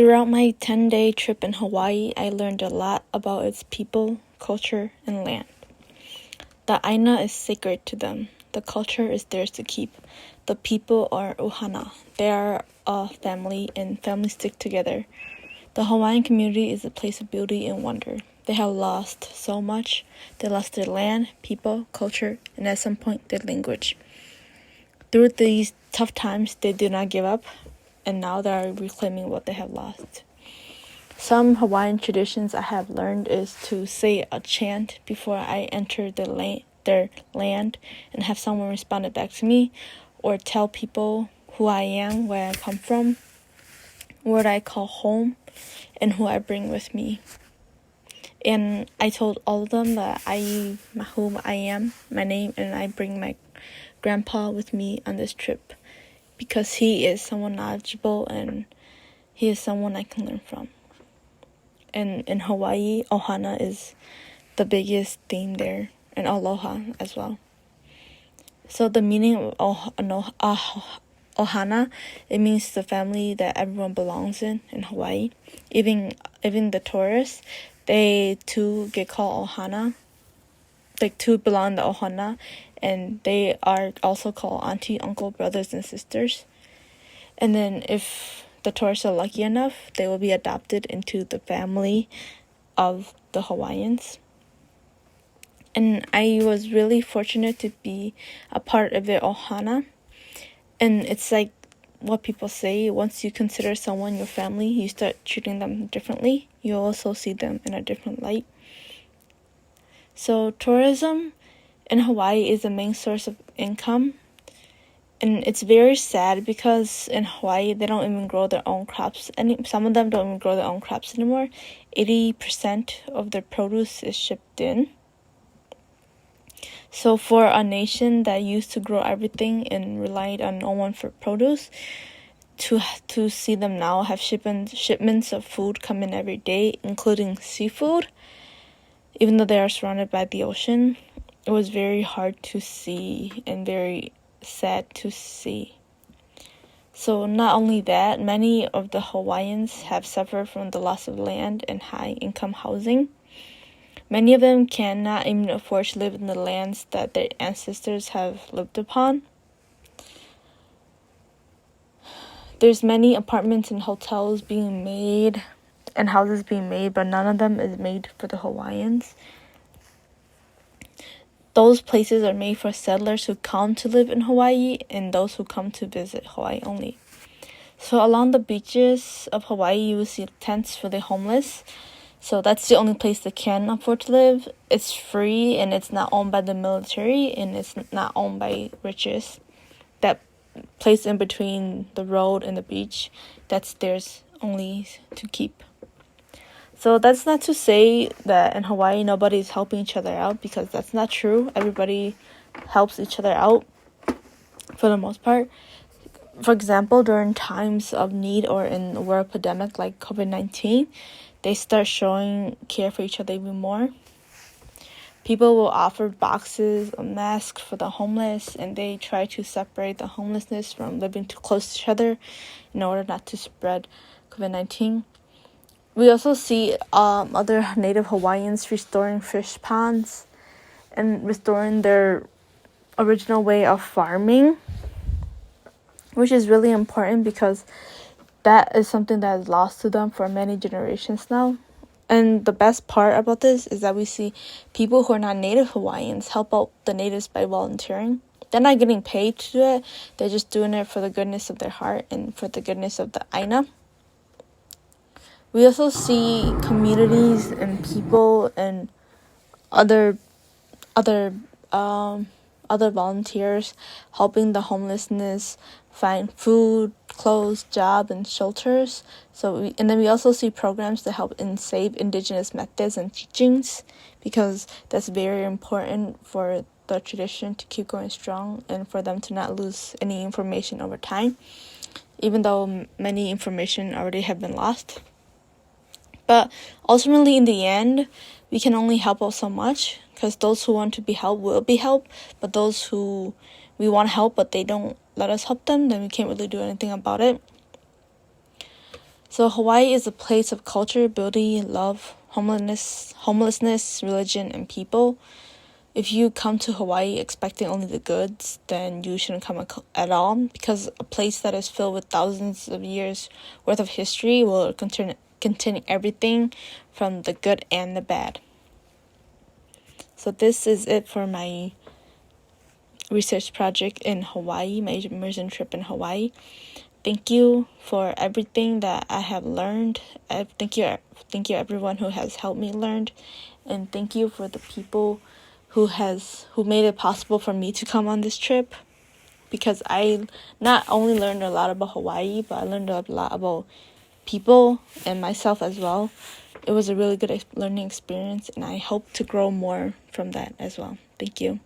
Throughout my 10-day trip in Hawaii, I learned a lot about its people, culture, and land. The Aina is sacred to them. The culture is theirs to keep. The people are ohana. They are a family, and families stick together. The Hawaiian community is a place of beauty and wonder. They have lost so much. They lost their land, people, culture, and at some point, their language. Through these tough times, they did not give up, and now they are reclaiming what they have lost. Some Hawaiian traditions I have learned is to say a chant before I enter their land and have someone respond it back to me, or tell people who I am, where I come from, what I call home, and who I bring with me. And I told all of them that who I am, my name, and I bring my grandpa with me on this trip because he is someone knowledgeable and he is someone I can learn from. And in Hawaii, ohana is the biggest theme there, and aloha as well. So the meaning of ohana, it means the family that everyone belongs in Hawaii. Even the tourists, they too get called ohana. They too belong to ohana, and they are also called auntie, uncle, brothers, and sisters. And then if the tourists are lucky enough, they will be adopted into the family of the Hawaiians. And I was really fortunate to be a part of the ohana. And it's like what people say, once you consider someone your family, you start treating them differently. You also see them in a different light. So tourism in Hawaii is the main source of income. And it's very sad because in Hawaii, they don't even grow their own crops. Some of them don't even grow their own crops anymore. 80% of their produce is shipped in. So for a nation that used to grow everything and relied on no one for produce, to see them now have shipments of food come in every day, including seafood, even though they are surrounded by the ocean, it was very hard to see and very sad to see. So not only that, many of the Hawaiians have suffered from the loss of land and high-income housing. Many of them cannot even afford to live in the lands that their ancestors have lived upon. There's many apartments and hotels being made and houses being made, but none of them is made for the Hawaiians. Those places are made for settlers who come to live in Hawaii and those who come to visit Hawaii only. So along the beaches of Hawaii, you will see tents for the homeless. So that's the only place they can afford to live. It's free and it's not owned by the military and it's not owned by riches. That place in between the road and the beach, that's theirs only to keep. So that's not to say that in Hawaii nobody's helping each other out, because that's not true. Everybody helps each other out for the most part. For example, during times of need or in a world pandemic like COVID-19, they start showing care for each other even more. People will offer boxes of masks for the homeless, and they try to separate the homelessness from living too close to each other in order not to spread COVID-19. We also see other native Hawaiians restoring fish ponds and restoring their original way of farming, which is really important because that is something that is lost to them for many generations now. And the best part about this is that we see people who are not native Hawaiians help out the natives by volunteering. They're not getting paid to do it. They're just doing it for the goodness of their heart and for the goodness of the Aina. We also see communities and people and other volunteers helping the homelessness find food, clothes, job, and shelters. And then we also see programs to help and save indigenous methods and teachings, because that's very important for the tradition to keep going strong and for them to not lose any information over time, even though many information already have been lost. But ultimately, in the end, we can only help out so much, because those who want to be helped will be helped, but those who we want to help but they don't let us help them, then we can't really do anything about it. So Hawaii is a place of culture, beauty, love, homelessness, religion, and people. If you come to Hawaii expecting only the goods, then you shouldn't come at all, because a place that is filled with thousands of years worth of history will contain everything from the good and the bad. So this is it for my research project in Hawaii, my immersion trip in Hawaii. Thank you for everything that I have learned. Thank you everyone who has helped me learn, and thank you for the people who made it possible for me to come on this trip, because I not only learned a lot about Hawaii, but I learned a lot about people and myself as well. It was a really good learning experience, and I hope to grow more from that as well. Thank you.